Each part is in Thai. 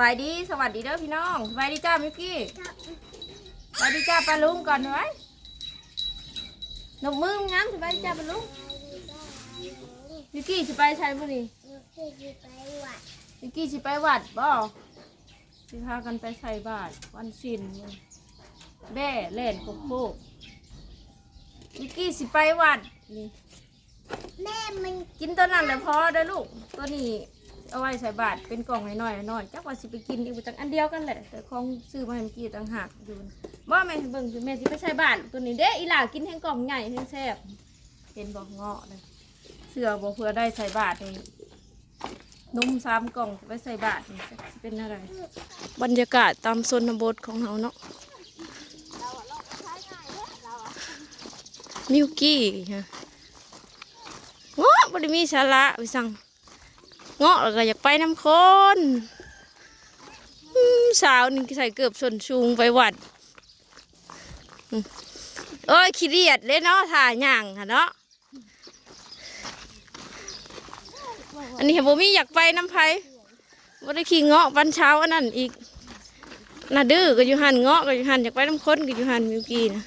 บายดีสวัสดีเด้อพี่น้องสบายดีจ้ามิวกี้สบายดีจ้าปลาลุงก่อนไว้นกมืองั้นสบายดีจ้าปลาลุงมิวกี้สิไปใช่บุรีมิวกี้สิไปวัดบ่สิพากันไปใส่บาตรวันศีลแบ่เล่นโคโค่มิวกี้สิไปวัดนี่แม่มันกินตัวนั้นเลยพอเด้อลูกตัวนี้เอาไว้ใส่บาตรเป็นกล่องน้อยๆจักว่าสิไปกินอีกจังอันเดียวกันแหละแต่ของซื้อมาให้เมื่อกี้ต่างหากอยู่บ่แม่เบิ่งแม่สิไปใส่บาตรตัวนี้เด้อีหล่ากินแห้งกล่องใหญ่แห้งแซ่บเห็นบ่เงาะเลยเสื้อบ่เพื่อได้ใส่บาตรนี่นุ่ม3 กล่องไปใส่บาตรนี่เป็นอะไรบรรยากาศตามชนบทของเฮาเนาะมิวกี้ฮะเงาะบ่ได้มีสาระไปสั่งเงาะแล้วก็อยากไปน้ำคนสาวนี่ใส่เกือบส่วนสูงไปวัดโอ้ยขี้เดียดเลยเนาะถ่ายย่างค่ะเนาะอันนี้เห็นบ่มีอยากไปน้ำไผ่บ่ได้ขี่เงาะวันเช้าอันนั้นอีกน่าดื้อก็อยู่หันเงาะก็อยู่หันอยากไปน้ำคนก็อยู่หันมิวกี้นะ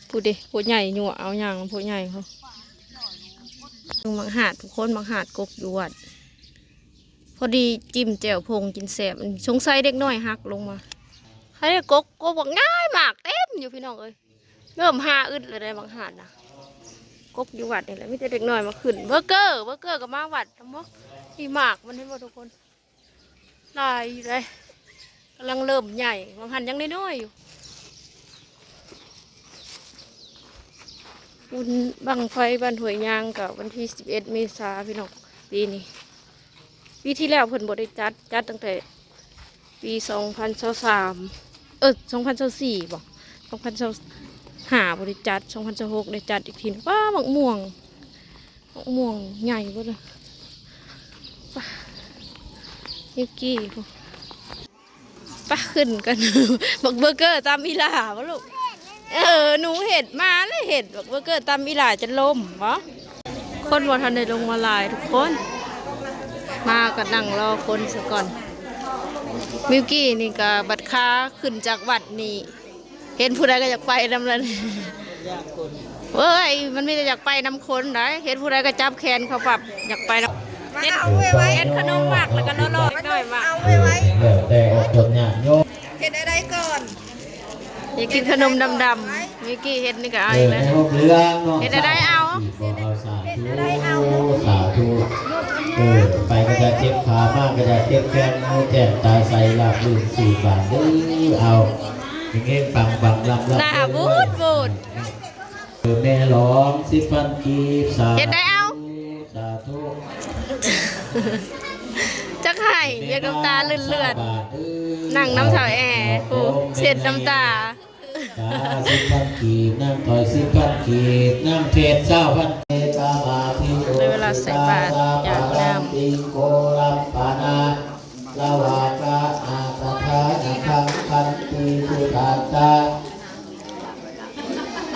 พูดดิพูดใหญ่หนัวเอาอย่างพูดใหญ่เขาบางหาดทุกคนบางหาดกกอยู่วัดพอดีจิ้มแจ่วพงกินแสบสงสัยเด็กน้อยหักลงมาให้กบอกง่ายมากเต็มอยู่พี่น้องเอ้ยเริ่มหาอึดเลยได้บางหาดนะกกอยู่วัดนี่แหละไม่แต่เด็กน้อยมาขึ้นเบอร์เกอร์กับมาวัดทำมั้งมีหมากมันให้หมดทุกคนลายอยู่เลยกำลังเริ่มใหญ่บางหันยังน้อยๆอยู่บุญบังไฟบ้านหวยยางกับวันที่11 เมษายนพี่น้องปีนี้ปีที่แล้วเพิ่นบ่ได้จัดตั้งแต่ปี2023 2024บ่2025บ่ได้จัด2026ได้จัดอีกทีว้ามักม่วงใหญ่เบิดเลยป่ะยูกี้พุ่นป่ะขึ้นกัน บักเบอร์เกอร์ตามอีหล่าบ่ลูกหนูเห็ดมาแล้วเห็ดบอกว่าเกิดตามอีหล่าจะล้มวะคนวันทันได้ลงมาลายทุกคนมาก็นั่งรอคนซะก่อนมิวกี้นี่ก็บัดค้าขึ้นจากวัดนี่เห็นผู้ใดก็อยากไปนำเลยเฮ้ยมันไม่ได้อยากไปนำคนได้เห็นผู้ใดก็จับแขนเขาปรับอยากไปนำเห็นขนมมากแล้วก็รอๆหน่อยมากแต่อดทนเนี่ยโยมเห็นอะไรก่อนอยากกินขนมดำๆมิวกี้เห็ดนี่ก็เอาเลยเห็ดอะไรเอาสาธุไปก็จะเจ็บขามากก็จะเจ็บแขนมือแจ่มตาใสหลับลืม4 บาทเอาอย่างเงี้ยปังลำหน้าบูดแม่ร้อง10,000 กีบสาธุเห็ดได้เอาสาธุจะไข่เรียกน้ำตาเลือดนั่งน้ำสาวแอร์ผู้เช็ดน้ำตา10,000 กีบน้ำถอย10,000 กีบน้ำเทศ9,000ในเวลาใส่บาตรอย่างน้ำติโกรัมปานาลาวากาอาตถานาคังพันติสุตัตตา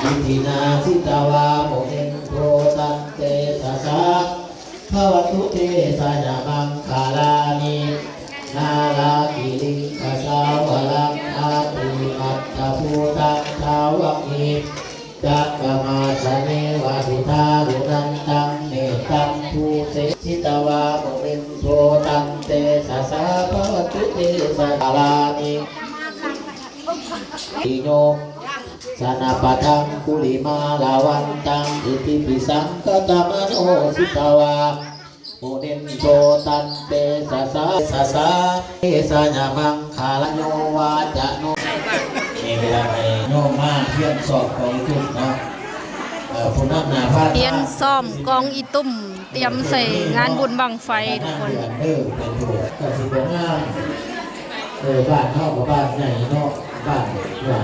อิทินาสิตาวาโมเอนโทตันเตสสะภวตุเตสยามังคาลานินาลากิลิงคสาวลังอาติมัตตภูตังชาวกิจักกมาสเนวาสิทาลุนันตังเนตังภูเสสิตาวาโมเอนโทตันเตสสะภวตุเตสยาลานิอิโยสนาปทังคุลิมาลาวันตังอิติปิสังกตมโนสิตาวาโมเนโตตันเตสสะเอสญามังคาลโยวาจะโนมีเวลาไปโยมมาเพียนสอบของทุกนะผู้นำนาพาเตรียมซ่อมกองอีตุ่มเตรียมใส่งานบุญบังไฟทุกคนเป็นตัวก็สิเป็นงานบ้านนอกกับบ้านใหญ่นอกบ้านใหญ่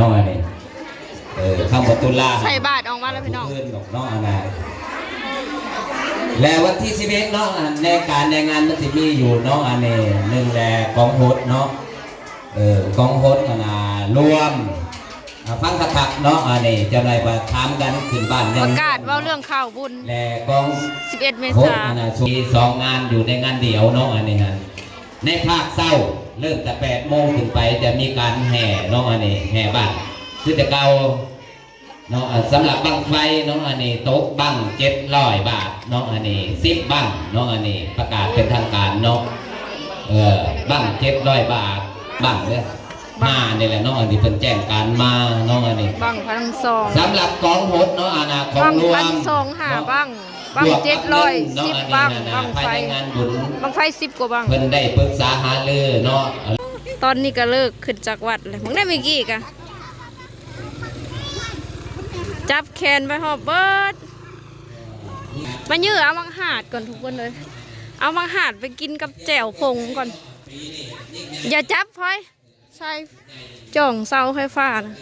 น้อยนี่ข้างประตูล่างใส่บาทออกมาแล้วพี่น้องเพื่อนของน้องอะไร และวันที่11เนาะในการในงานมันจะมีอยู่เนาะอันนี้หนึ่งแหละกองโหดเนาะกองโหดรวมฟังคักๆเนาะอันนี้จะได้มาถามกันขึ้นบ้าน ประกาศว่าเรื่องข่าวบุญ และกอง 11 เม โหด ษายน มี2งานอยู่ในงานเดียวเนาะอันนี้ฮะในภาคเศร้าเริ่มแต่8 โมงขึ้นไปจะมีการแห่เนาะอันนี้แห่บ้านคือจะเก่าเนาะสำหรับบังไฟเนาะอันนี้โต๊ะบัง700 บาทเนาะอันนี้10บังเนาะอันนี้ประกาศเป็นทางการเนาะบัง700 บาทบังเนี่ยมาเนี่ยแหละเนาะอันนี้เพิ่นแจ้งการมาเนาะอันนี้ บังพันสอง สำหรับกองโหดเนาะอาณาของ บัง รว พัน ม สองหาบัง รวม 700 เนาะ 10 บัง บัง ภาย ไฟ ในงานบุญ บังไฟ10 กว่าบัง เพิ่นได้ปรึกษาหารือเนาะ ตอนนี้ก็เลิกขึ้นจากวัดเลยมึงได้ไม่กี่กะจับแขนไปหอบเบิดมายื้อเอามังหาดก่อนทุกคนเลย เอามังหาดไปกินกับแจ่วพงก่อน อย่าจับพลอยใส่จ่องเสาไฟฟ้านะ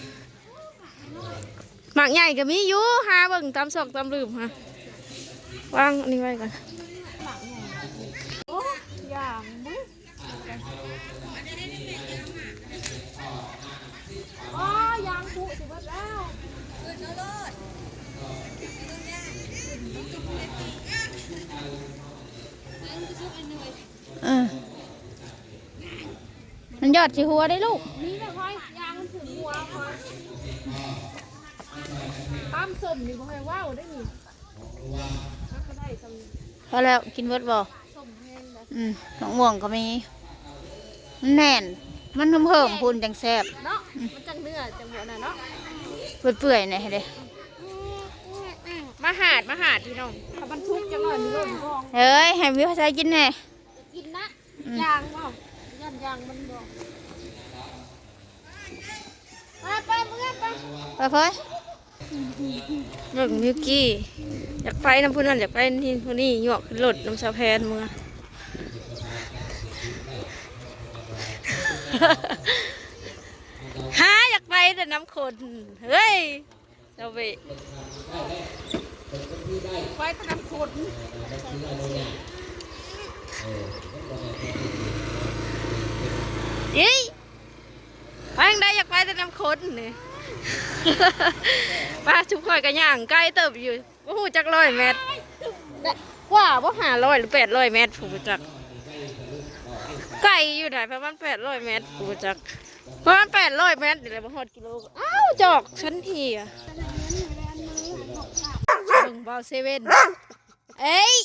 หมากใหญ่ก็มีอยู่หาเบิ่งตามซอกตามลืมฮะวางอันนี้ไว้ก่อนอย่างมึงอ๋อยางผูสิบัดแล้ว มันยอดสิหัวได้ลูก นี่นะพลอยยางมันถึงหัวพลอยตามสมนี่บ่ให้ว้าวได้นี่ก็ได้สำ พอแล้วกินเบิดบ่ สมแห้งนะ น้องม่วงก็มีมันแน่น มันเพิ่มพูนจังแซ่บ เนาะมันจังเนื้อจังหัวน่ะเนาะ เปื่อยๆเนี่ยเด้ มาหาดพี่น้องถ้ามันทุกข์จังหน่อยมีเริ่มกอง เอ้ยให้วิวใช้กินแน่ กินนะยางเปล่าย่านยางมันบอกไปมึงไป ไปเพิ่น เบิ่งมิวกี้อยากไปน้ำพุนั่นอยากไปนี่พวกนี้หยวกขึ้นรถน้ำชาแพนมึง หาอยากไปแต่น้ำคนเฮ้ยเอาไปไปแต่น้ำคนเฮ้ยไปยังได้อยากไปแต่น้ำคนนี่ ป้าชุบข่อยกันย่างใกล้เติบอยู่ว่าหูจัก100 เมตรกว่าว่า500 หรือ800 เมตรผูจักไกลอยู่ไหนประมาณ800 เมตรผูจักประมาณ800 เมตรเดี๋ยวมาฮอดกิโลอ้าวจอกชั้นทีอ่ะเบิ่งเบาเซเว่นเอ้ย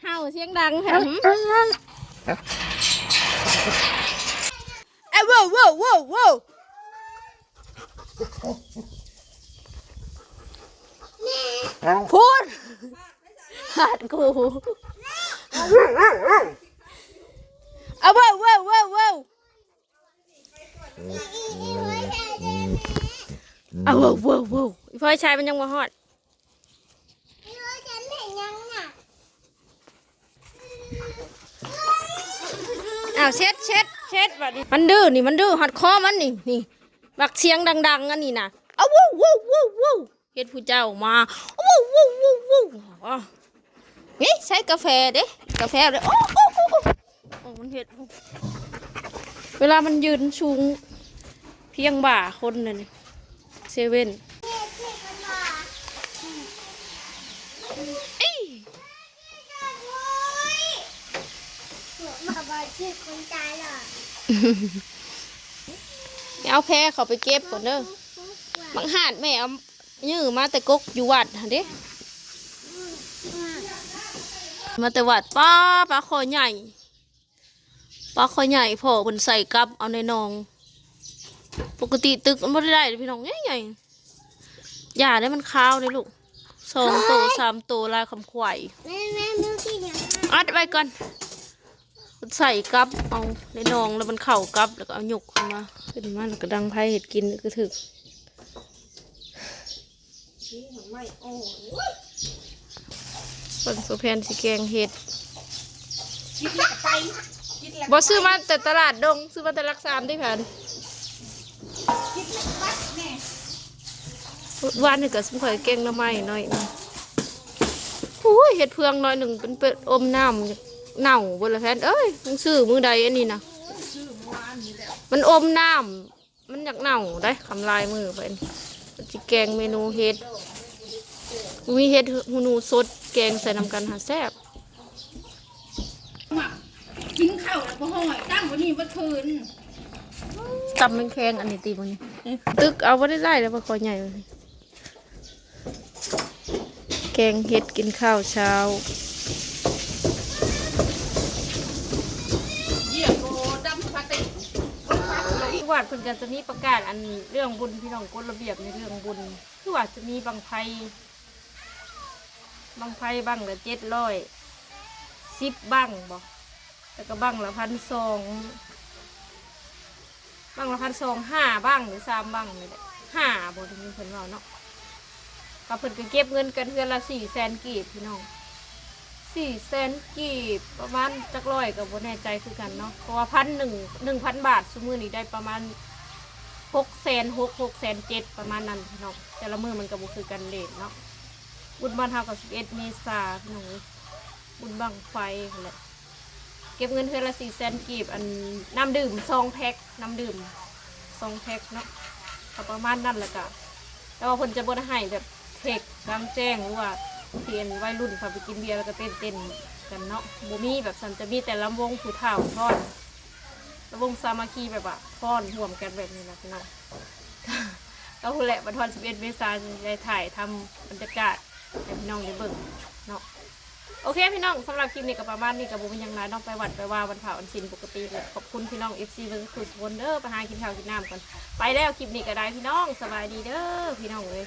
เห่าเสียงดังแถมเอ้ยว้าวว้าวว้าวว้าวพูดหาดกูเอาว้าวว้าวว้าวว้าวเอาว้าวว้าวว้าวพ่อชายมันยังมาฮอดอ้าวเช็ดแบบนี้มันดื้อนี่มันดื้อหัดคอมันนี่บักเสียงดังๆอันนี้นะเอาว้าวว้าวว้าวว้าวเฮ็ดผู้เจ้ามาว้าวว้าวว้าวว้าวนี่ใช้กาแฟเด้กาแฟเลยโอ้มันเฮ็ดเวลามันยืนสูงเพียงบ่าคนนั่นเซเว่นเอ้ย มาบาชื่อคนตายเหรอ เอาแพรเขาไปเก็บก่อนเด้อบังหาดแม่เอายื้อมาแต่กกอยู่วัดหั่นเด้มาแต่วัดป้าคอใหญ่พ่อบนใส่กับเอาในนองปกติตึกมันไม่ได้พี่น้องใหญ่ๆอย่าได้มันข้าวเลยลูก2 ตัว 3 ตัวลายคำควาย แม่ดูที่ยัง อัดไว้ก่อนใส่กับเอาในนองแล้วมันเข่ากับแล้วก็เอาหยกขึ้นมาแล้วก็ดังไพ่เห็ดกินก็ถึกคนโซแพนสีแกงเห็ดบอซื้อมาแต่ตลาดดงซื้อมาแต่รัก3ได้ผ่านวานนี่ก็สมข่อยแกงละไม้หน่อยนะโอ้ ยเห็ดเพืองน้อยหนึ่งเป็นเป็ดอมน้ำเน่าบนละแพนเอ้ยมึงซื้อมือใดอันนี้นะมันอมน้ำมันอยากเน่าได้คำลายมือไปจิแกงเมนูเห็ดมีเห็ดหูนูสดแกงใส่น้ำกันหาแซ่บ กินข้าวแล้วก็ห้อยตั้งไว้นี่เมื่อคืน ตำเป็นแข็งอันนี้ตีมันนี่ตึกเอาไว้ได้แล้วปลาคอใหญ่เลยแกงเห็ดกินข้าวเช้าที่วัดเพิ่นก็จะมีประกาศอันเรื่องบุญพี่น้องกฎระเบียบในเรื่องบุญคือว่าจะมีบังไพ่บังละ710บังบ่แล้วก็บังละ1,200บังละ1,200 5บังหรือ3บังนี่แหละ5บ่ถึงเพิ่นว่าเนาะก็เพิ่นก็เก็บเงินกันเทื่อละ400,000กีบพี่น้อง400,000กีบประมาณจักร้อยก็บ่แน่ใจคือกันเนาะเพราะว่า1,000 บาทซุมื้อนี้ได้ประมาณ600,000 ประมาณนั้นพี่น้องแต่ละมื้อมันก็บ่คือกันเรทเนาะบุญบ้านเฮาก็11เมษายนพี่น้องบุญบั้งไฟนั่นแหละเก็บเงินเทื่อละ400,000กีบอันน้ำดื่ม2แพ็คน้ำดื่ม2แพ็คเนาะก็ประมาณนั้นแหละก็แต่ว่าเพิ่นจะบ่ได้ให้แบบเทคกลางแจ้งหรือว่าเทียนวัยรุ่นพาไปกินเบียร์แล้วก็เต้นกันเนาะบ่มีแบบสันจะมีแต่ลำวงผู้เฒ่าท่อนลำวงสามัคคีแบบว่าท่อนร่วมกันแบบนี้นะพี่น้องก็คุณแหละวันที่11 เมษายนได้ถ่ายทำบรรยากาศให้พี่น้องได้เบิ่งเนาะโอเคพี่น้องสำหรับคลิปนี้ก็ประมาณนี้กับบุญยังไงน้องไปวัดไปว่าวันเผาวันชินปกติเลยขอบคุณพี่น้อง FC เบอร์สุดคนเด้อไปหากินข้าวกินน้ำกันไปแล้วคลิปนี้ก็ได้พี่น้องสบายดีเด้อพี่น้องเลย